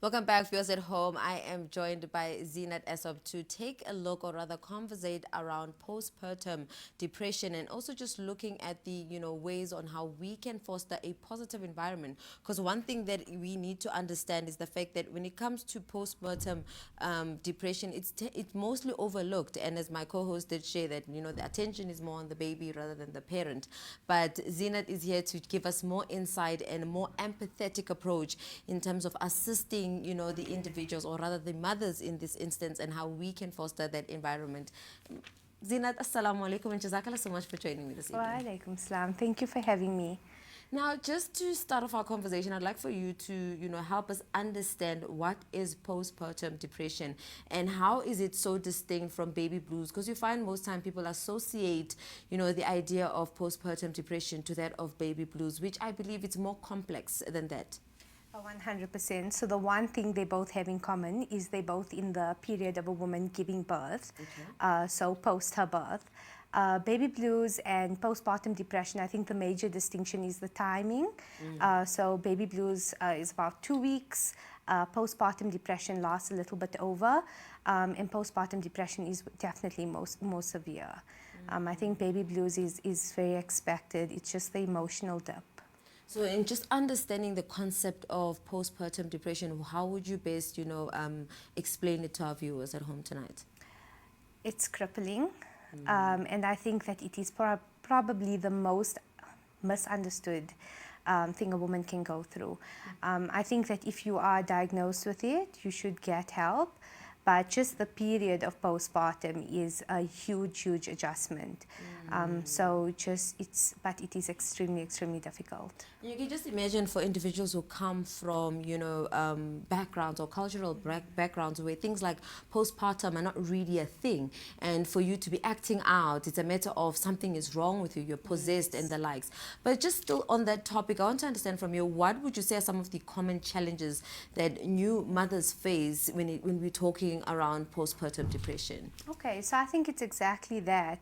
Welcome back, viewers at home. I am joined by Zeenat Essop to take a look, or rather conversate around postpartum depression, and also just looking at the ways on how we can foster a positive environment. Because one thing that we need to understand is the fact that when it comes to postpartum depression, it's mostly overlooked. And as my co-host did share, that the attention is more on the baby rather than the parent. But Zeenat is here to give us more insight and a more empathetic approach in terms of assisting the individuals, or rather the mothers in this instance, and how we can foster that environment. Zeenat, assalamu alaikum, and jazakallah so much for joining me this evening. Wa alaikum salam. Thank you for having me. Now, just to start off our conversation, I'd like for you to, help us understand what is postpartum depression and how is it so distinct from baby blues? Because you find most time people associate, the idea of postpartum depression to that of baby blues, which I believe it's more complex than that. 100%. So the one thing they both have in common is they both in the period of a woman giving birth, so post her birth. Baby blues and postpartum depression, I think the major distinction is the timing. So baby blues is about 2 weeks. Postpartum depression lasts a little bit over, and postpartum depression is definitely more severe. I think baby blues is very expected. It's just the emotional dip. So in just understanding the concept of postpartum depression, how would you best, explain it to our viewers at home tonight? It's crippling, and I think that it is probably the most misunderstood thing a woman can go through. I think that if you are diagnosed with it, you should get help. But just the period of postpartum is a huge adjustment. But it is extremely difficult. You can just imagine for individuals who come from, backgrounds or cultural backgrounds where things like postpartum are not really a thing. And for you to be acting out, it's a matter of something is wrong with you, you're possessed and the likes. But just still on that topic, I want to understand from you, what would you say are some of the common challenges that new mothers face when we're talking around postpartum depression? Okay, so I think it's exactly that.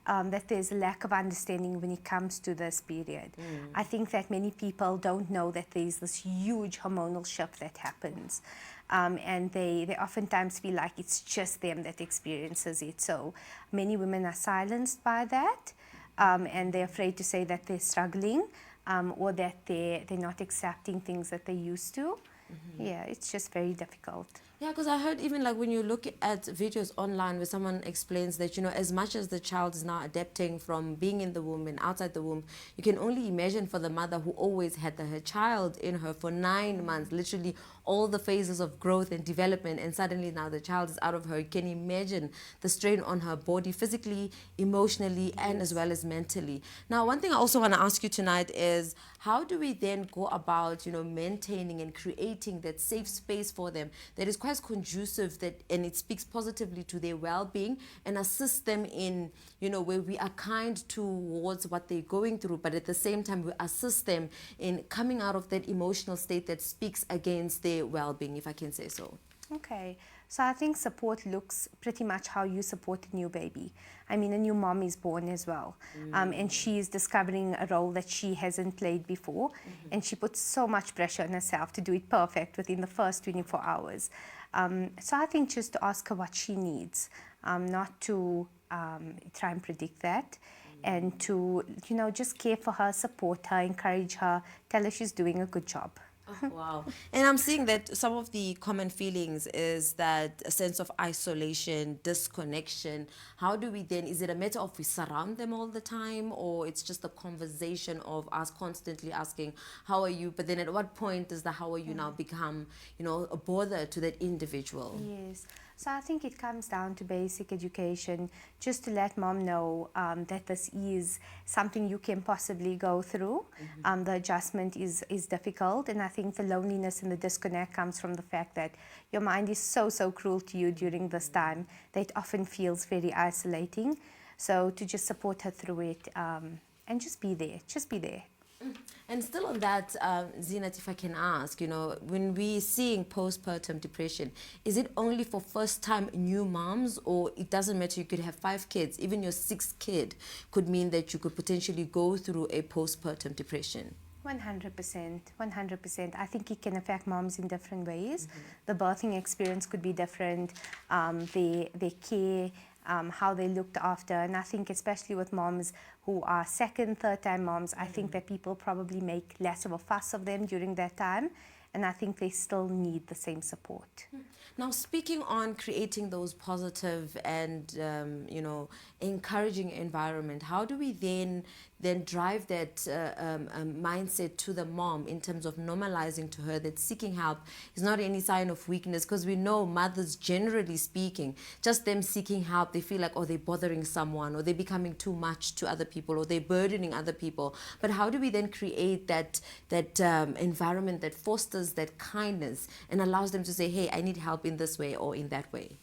That there's a lack of understanding when it comes to this period. I think that many people don't know that there's this huge hormonal shift that happens. And they oftentimes feel like it's just them that experiences it. So many women are silenced by that, and they're afraid to say that they're struggling, or that they're not accepting things that they used to. Yeah, it's just very difficult. Yeah, because I heard even like when you look at videos online where someone explains that, as much as the child is now adapting from being in the womb and outside the womb, you can only imagine for the mother who always had her child in her for 9 months, literally all the phases of growth and development, and suddenly now the child is out of her. You can imagine the strain on her body physically, emotionally, and as well as mentally. Now, one thing I also want to ask you tonight is, how do we then go about, maintaining and creating that safe space for them that is quite conducive, and it speaks positively to their well-being, and assist them in, where we are kind towards what they're going through, but at the same time we assist them in coming out of that emotional state that speaks against their well-being, if I can say so. Okay, so I think support looks pretty much how you support a new baby. I mean, a new mom is born as well, and she is discovering a role that she hasn't played before, and she puts so much pressure on herself to do it perfect within the first 24 hours. So I think just to ask her what she needs, not to try and predict that, and to, just care for her, support her, encourage her, tell her she's doing a good job. Oh, wow. And I'm seeing that some of the common feelings is that a sense of isolation, disconnection. How do we then, is it a matter of we surround them all the time, or it's just a conversation of us constantly asking, how are you? But then at what point does the how are you now become, a bother to that individual? Yes. So I think it comes down to basic education, just to let mom know that this is something you can possibly go through. The adjustment is difficult, and I think the loneliness and the disconnect comes from the fact that your mind is so cruel to you during this time that it often feels very isolating. So to just support her through it, and just be there. And still on that, Zeenat, if I can ask, when we're seeing postpartum depression, is it only for first-time new moms, or it doesn't matter, you could have 5 kids, even your 6th kid could mean that you could potentially go through a postpartum depression? 100%, 100%. I think it can affect moms in different ways. The birthing experience could be different, their care, how they looked after. And I think especially with moms who are second, third time moms, I think that people probably make less of a fuss of them during that time. And I think they still need the same support. Now, speaking on creating those positive and encouraging environment, how do we then drive that mindset to the mom in terms of normalizing to her that seeking help is not any sign of weakness? Because we know mothers, generally speaking, just them seeking help, they feel like, oh, they're bothering someone, or they're becoming too much to other people, or they're burdening other people. But how do we then create that environment that fosters that kindness and allows them to say, hey, I need help in this way or in that way?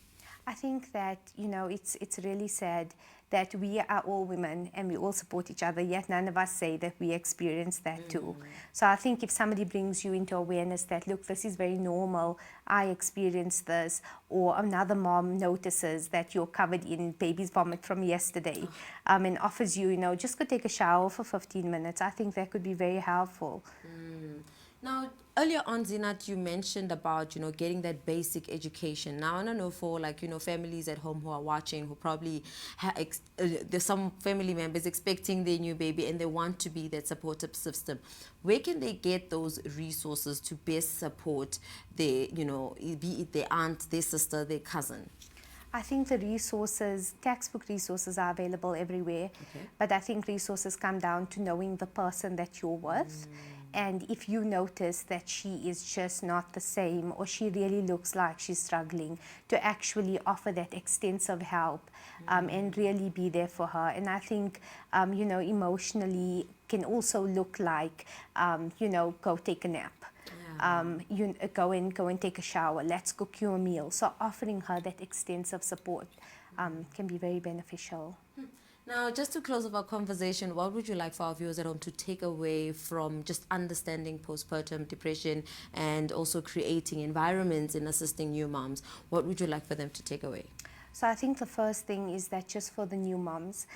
I think that, it's really sad that we are all women and we all support each other, yet none of us say that we experience that too. So I think if somebody brings you into awareness that, look, this is very normal, I experienced this, or another mom notices that you're covered in baby's vomit from yesterday, and offers you, just go take a shower for 15 minutes, I think that could be very helpful. Now, earlier on, Zeenat, you mentioned about, getting that basic education. Now, I don't know for families at home who are watching, who probably there's some family members expecting their new baby and they want to be that supportive system. Where can they get those resources to best support their, be it their aunt, their sister, their cousin? I think the resources, textbook resources are available everywhere, but I think resources come down to knowing the person that you're with. And if you notice that she is just not the same, or she really looks like she's struggling, to actually offer that extensive help and really be there for her. And I think, emotionally can also look like, go take a nap. You go and take a shower, let's cook you a meal. So offering her that extensive support can be very beneficial. Now, just to close off our conversation, what would you like for our viewers at home to take away from just understanding postpartum depression and also creating environments in assisting new moms? What would you like for them to take away? So I think the first thing is that just for the new moms,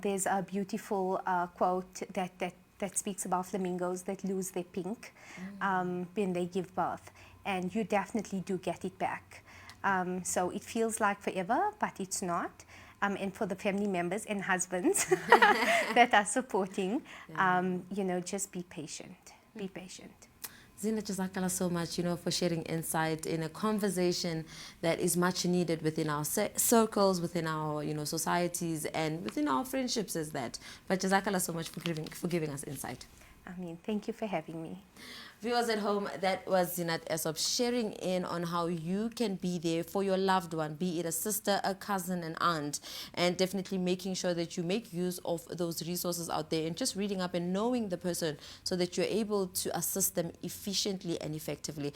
there's a beautiful quote that speaks about flamingos that lose their pink when they give birth, and you definitely do get it back. So it feels like forever, but it's not. And for the family members and husbands that are supporting, just be patient. Be patient. Zeenat, jazakallah so much, for sharing insight in a conversation that is much needed within our circles, within our, societies, and within our friendships as that. But jazakallah so much for giving us insight. Thank you for having me. Viewers at home, that was Zeenat Essop sharing in on how you can be there for your loved one, be it a sister, a cousin, an aunt, and definitely making sure that you make use of those resources out there and just reading up and knowing the person so that you're able to assist them efficiently and effectively.